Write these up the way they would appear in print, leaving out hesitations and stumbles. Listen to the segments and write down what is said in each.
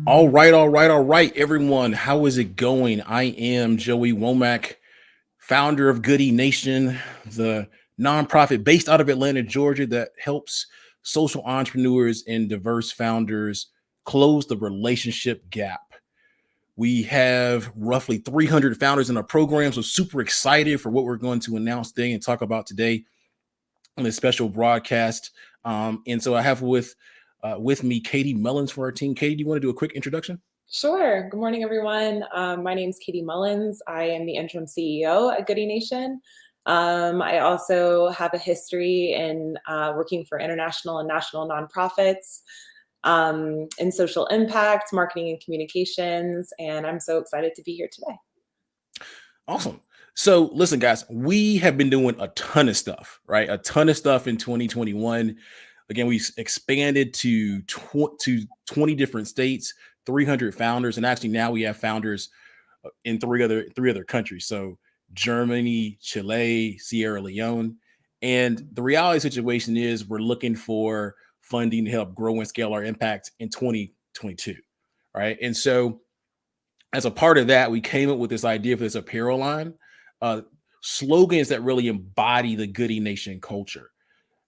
All right, everyone. How is it going? I am Joey Womack, founder of Goodie Nation, the nonprofit based out of Atlanta, Georgia, that helps social entrepreneurs and diverse founders close the relationship gap. We have roughly 300 founders in our program, so super excited for what we're going to announce today and talk about today on this special broadcast. And so I have with me Katie Mullins for our team. Katie, do you want to do a quick introduction? Sure. Good morning, everyone. My name is Katie Mullins. I am the interim CEO at Goodie Nation. I also have a history in working for international and national nonprofits in social impact, marketing, and communications. And I'm so excited to be here today. Awesome. So listen, guys, we have been doing a ton of stuff, right? A ton of stuff in 2021. Again, we expanded to 20 different states, 300 founders, and actually now we have founders in three other countries. So Germany, Chile, Sierra Leone. And the reality situation is we're looking for funding to help grow and scale our impact in 2022. Right. And so as a part of that, we came up with this idea for this apparel line, uh, slogans that really embody the Goodie Nation culture.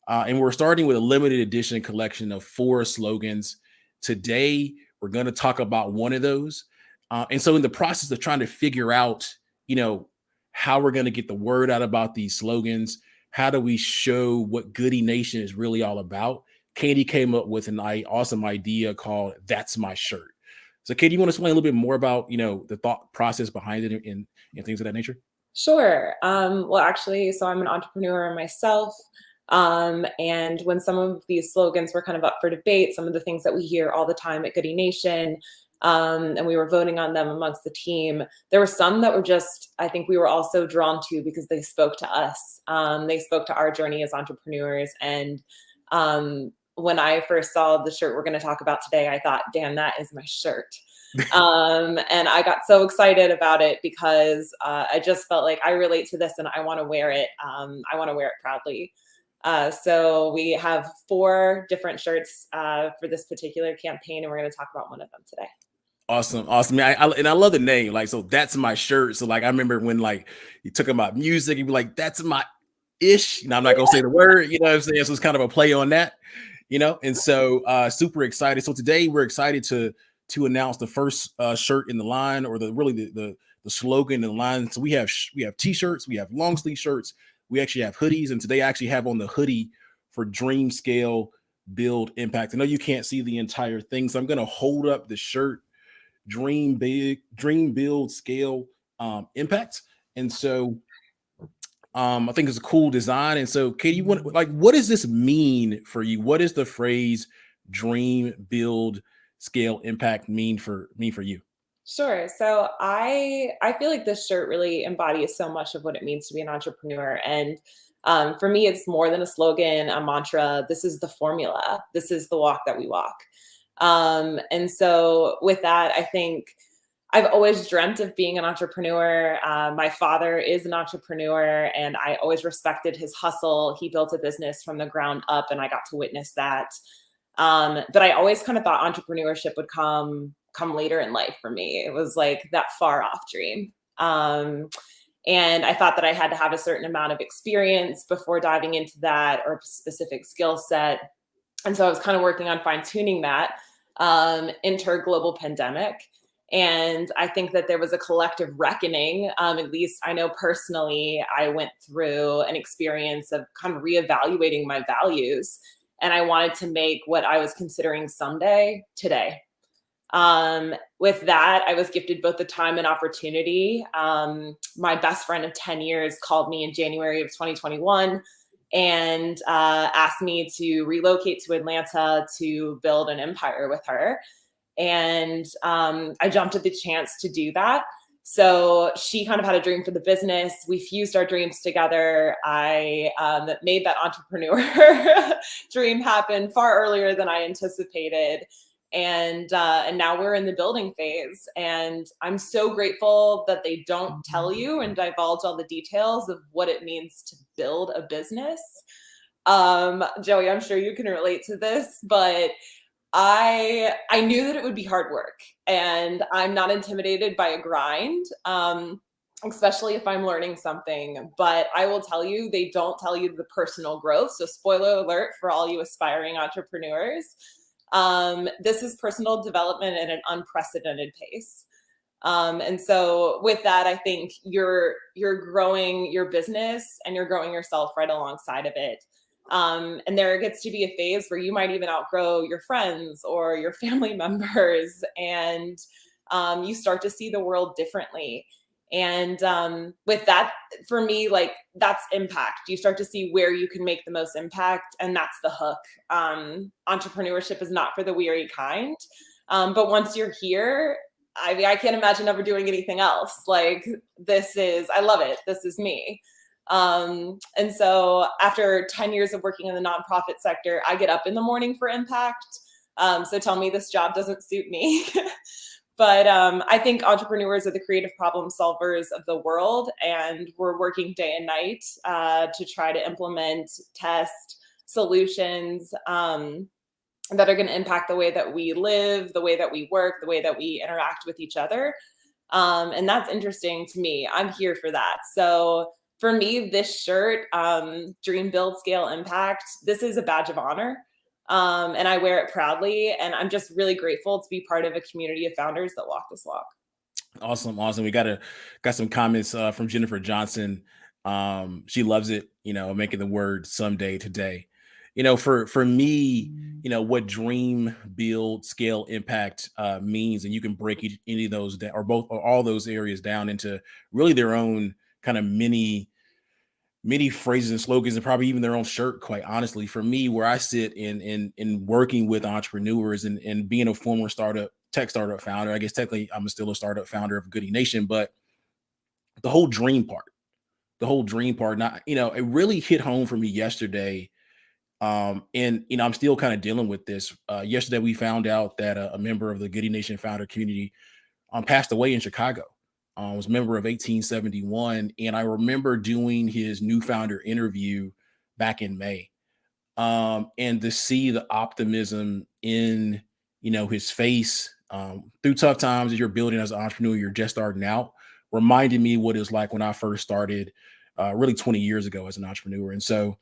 And we're starting with a limited edition collection of 4 slogans. Today, we're going to talk about one of those. And so, in the process of trying to figure out, how we're going to get the word out about these slogans, how do we show what Goodie Nation is really all about? Katie came up with an awesome idea called "That's My Shirt." So, Katie, you want to explain a little bit more about, the thought process behind it and things of that nature? Sure. Well, actually, so I'm an entrepreneur myself. And when some of these slogans were kind of up for debate, some of the things that we hear all the time at Goodie Nation, and we were voting on them amongst the team, there were some that were just, I think we were all so drawn to because they spoke to us. They spoke to our journey as entrepreneurs. And when I first saw the shirt we're going to talk about today, I thought, damn, that is my shirt. And I got so excited about it because I just felt like I relate to this and I want to wear it. I want to wear it proudly. So we have 4 different shirts for this particular campaign, and we're going to talk about one of them today. Awesome. Man, I love the name. Like, so that's my shirt. So like, I remember when like you took about music, you'd be like, that's my ish. I'm not gonna say the word. You know what I'm saying? So it's kind of a play on that. And so super excited. So today we're excited to announce the first shirt in the line, or the slogan in the line. So we have t-shirts, we have long sleeve shirts, we actually have hoodies, and today I actually have on the hoodie for Dream Scale Build Impact. I know you can't see the entire thing, so I'm gonna hold up the shirt. Dream big, dream build, scale, impact. And so I think it's a cool design. And so Katie, what does this mean for you? What does the phrase dream, build, scale, impact mean for you? Sure. So I feel like this shirt really embodies so much of what it means to be an entrepreneur. And for me, it's more than a slogan, a mantra. This is the formula. This is the walk that we walk. And so with that, I think I've always dreamt of being an entrepreneur. My father is an entrepreneur, and I always respected his hustle. He built a business from the ground up, and I got to witness that. But I always kind of thought entrepreneurship would come later in life for me. It was like that far off dream. And I thought that I had to have a certain amount of experience before diving into that, or a specific skill set. And so I was kind of working on fine tuning that. Enter a global pandemic. And I think that there was a collective reckoning. At least I know personally, I went through an experience of kind of reevaluating my values. And I wanted to make what I was considering someday today. With that, I was gifted both the time and opportunity. My best friend of 10 years called me in January of 2021 and asked me to relocate to Atlanta to build an empire with her. And I jumped at the chance to do that. So she kind of had a dream for the business. We fused our dreams together. I made that entrepreneur dream happen far earlier than I anticipated. And now we're in the building phase. And I'm so grateful that they don't tell you and divulge all the details of what it means to build a business. Joey, I'm sure you can relate to this, but I knew that it would be hard work, and I'm not intimidated by a grind, especially if I'm learning something. But I will tell you, they don't tell you the personal growth. So, spoiler alert for all you aspiring entrepreneurs. This is personal development at an unprecedented pace. And so with that, I think you're growing your business and you're growing yourself right alongside of it. And there gets to be a phase where you might even outgrow your friends or your family members, and you start to see the world differently. And with that, for me, like that's impact. You start to see where you can make the most impact, and that's the hook. Entrepreneurship is not for the weary kind. But once you're here, I mean, I can't imagine ever doing anything else. Like I love it. This is me. And so after 10 years of working in the nonprofit sector, I get up in the morning for impact. So tell me this job doesn't suit me. But I think entrepreneurs are the creative problem solvers of the world, and we're working day and night to try to implement, test solutions that are going to impact the way that we live, the way that we work, the way that we interact with each other. And that's interesting to me. I'm here for that. So for me, this shirt, Dream, Build, Scale, Impact, this is a badge of honor. And I wear it proudly. And I'm just really grateful to be part of a community of founders that walk this walk. Awesome. We got some comments from Jennifer Johnson. She loves it, making the word someday today. For me, what dream, build, scale, impact means, and you can break any of those down, or both, or all those areas down into really their own kind of mini phrases and slogans, and probably even their own shirt, quite honestly. For me, where I sit in working with entrepreneurs and being a former tech startup founder, I guess technically I'm still a startup founder of Goodie Nation, but the whole dream part, not, it really hit home for me yesterday. And I'm still kind of dealing with this. Yesterday we found out that a member of the Goodie Nation founder community passed away in Chicago. Was a member of 1871, and I remember doing his new founder interview back in May, and to see the optimism in his face through tough times as you're building as an entrepreneur, you're just starting out, reminded me what it was like when I first started, really 20 years ago as an entrepreneur. And so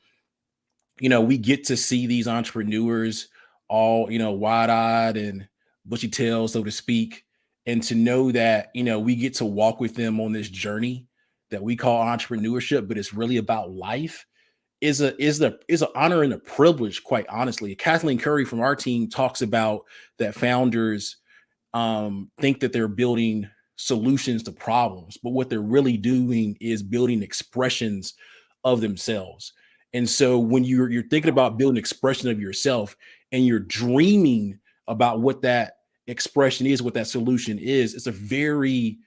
we get to see these entrepreneurs all, wide-eyed and bushy tails, so to speak. And to know that, we get to walk with them on this journey that we call entrepreneurship, but it's really about life, is an honor and a privilege, quite honestly. Kathleen Curry from our team talks about that founders think that they're building solutions to problems, but what they're really doing is building expressions of themselves. And so when you're thinking about building expression of yourself, and you're dreaming about what that expression is, what that solution is, it's a very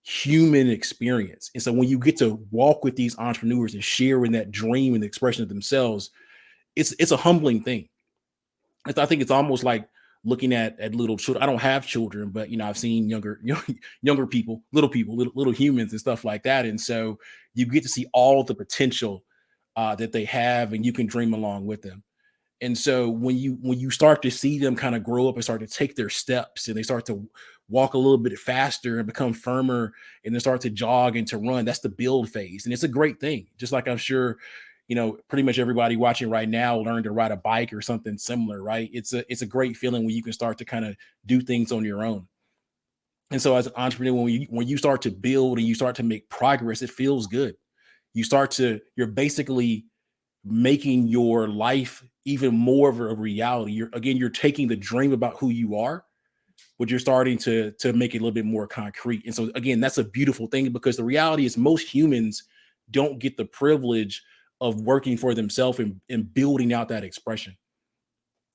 human experience. And so when you get to walk with these entrepreneurs and share in that dream and the expression of themselves, it's a humbling thing. I think it's almost like looking at little children. I don't have children, but I've seen younger people, little humans and stuff like that. And so you get to see all the potential that they have, and you can dream along with them. And so when you start to see them kind of grow up and start to take their steps, and they start to walk a little bit faster and become firmer, and then start to jog and to run, that's the build phase. And it's a great thing. Just like I'm sure, pretty much everybody watching right now learned to ride a bike or something similar, right? It's a great feeling when you can start to kind of do things on your own. And so as an entrepreneur, when you start to build and you start to make progress, it feels good. You're basically making your life even more of a reality. You're taking the dream about who you are, but you're starting to make it a little bit more concrete. And so again, that's a beautiful thing, because the reality is most humans don't get the privilege of working for themselves and building out that expression.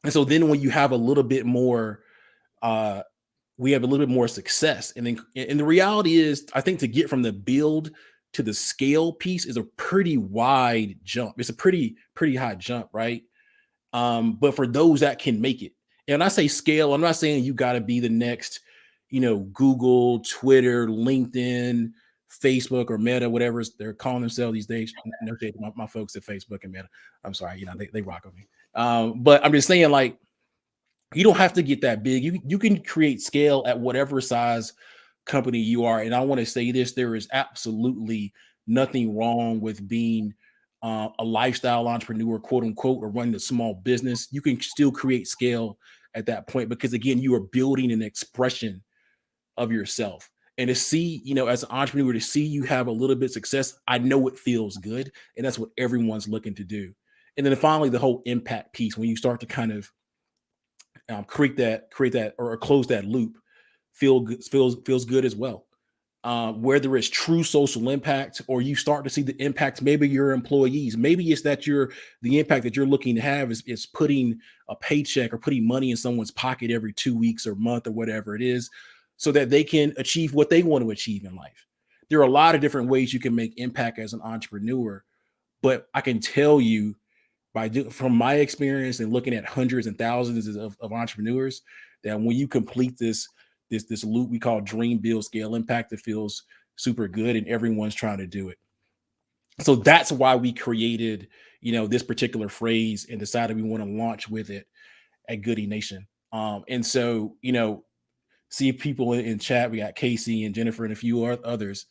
And so then when you have a little bit more, we have a little bit more success. And the reality is, I think to get from the build to the scale piece is a pretty wide jump. It's a pretty high jump, right? But for those that can make it, and I say scale, I'm not saying you got to be the next, Google, Twitter, LinkedIn, Facebook, or Meta, whatever they're calling themselves these days. No shade to my folks at Facebook and Meta. I'm sorry, they rock on me. But I'm just saying, like, You don't have to get that big. You can create scale at whatever size company you are. And I want to say this: there is absolutely nothing wrong with being a lifestyle entrepreneur, quote unquote, or running a small business. You can still create scale at that point because again, you are building an expression of yourself. And to see, as an entrepreneur, to see you have a little bit of success, I know it feels good. And that's what everyone's looking to do. And then finally, the whole impact piece, when you start to kind of create that or close that loop, feels good as well. Whether it's true social impact or you start to see the impact, maybe your employees, maybe it's that the impact that you're looking to have is putting a paycheck or putting money in someone's pocket every 2 weeks or month or whatever it is, so that they can achieve what they want to achieve in life. There are a lot of different ways you can make impact as an entrepreneur, but I can tell you from my experience and looking at hundreds and thousands of entrepreneurs, that when you complete this loop we call dream, build, scale, impact, it feels super good and everyone's trying to do it. So that's why we created this particular phrase and decided we want to launch with it at Goodie Nation. And so see people in chat. We got Casey and Jennifer and a few others.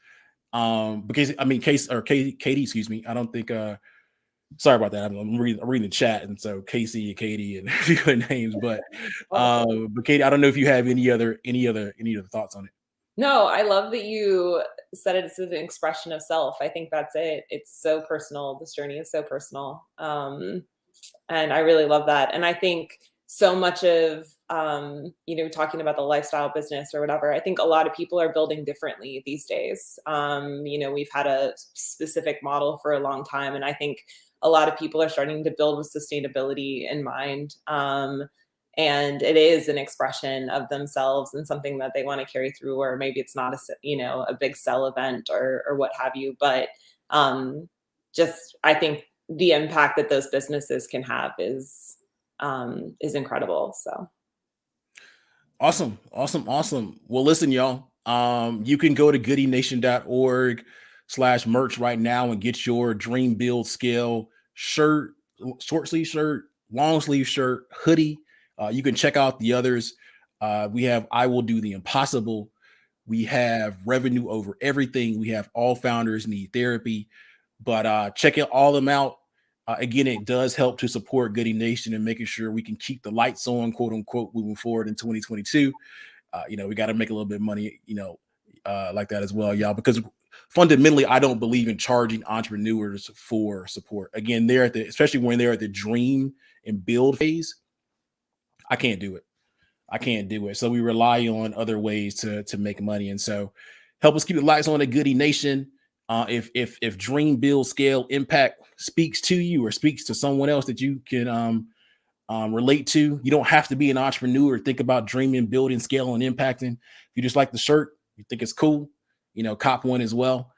Because I mean, Katie, excuse me. I don't think sorry about that. I'm reading the chat, and so Casey and Katie and a few other names, but Katie, I don't know if you have any other thoughts on it. No, I love that you said it's an expression of self. I think that's it. It's so personal. This journey is so personal. And I really love that. And I think so much of, talking about the lifestyle business or whatever, I think a lot of people are building differently these days. We've had a specific model for a long time. And I think a lot of people are starting to build with sustainability in mind. And it is an expression of themselves and something that they want to carry through, or maybe it's not a big sell event or what have you. But I think the impact that those businesses can have is incredible. So awesome. Well, listen, y'all. You can go to goodienation.org/merch right now and get your dream, build, scale shirt, short sleeve shirt, long sleeve shirt, hoodie. You can check out the others. We have I Will Do the Impossible. We have Revenue Over Everything. We have All Founders Need Therapy. But check all them out. Again, it does help to support Goodie Nation and making sure we can keep the lights on, quote unquote, moving forward in 2022. We got to make a little bit of money, like that as well, y'all, because fundamentally, I don't believe in charging entrepreneurs for support. Again, especially when they're at the dream and build phase, I can't do it. So we rely on other ways to make money. And so help us keep the lights on at Goodie Nation. If dream, build, scale, impact speaks to you or speaks to someone else that you can relate to, you don't have to be an entrepreneur. Think about dreaming, building, scaling, and impacting. If you just like the shirt, you think it's cool, cop one as well.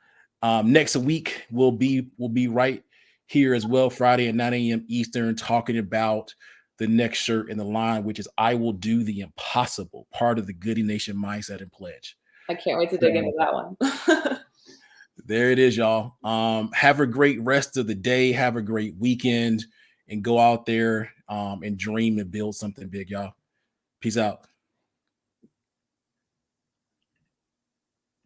Next week we'll be right here as well, Friday at 9 a.m. Eastern, talking about the next shirt in the line, which is I Will Do the Impossible, part of the Goodie Nation mindset and pledge. I can't wait to dig into that one. There it is, y'all. Have a great rest of the day. Have a great weekend and go out there and dream and build something big, y'all. Peace out.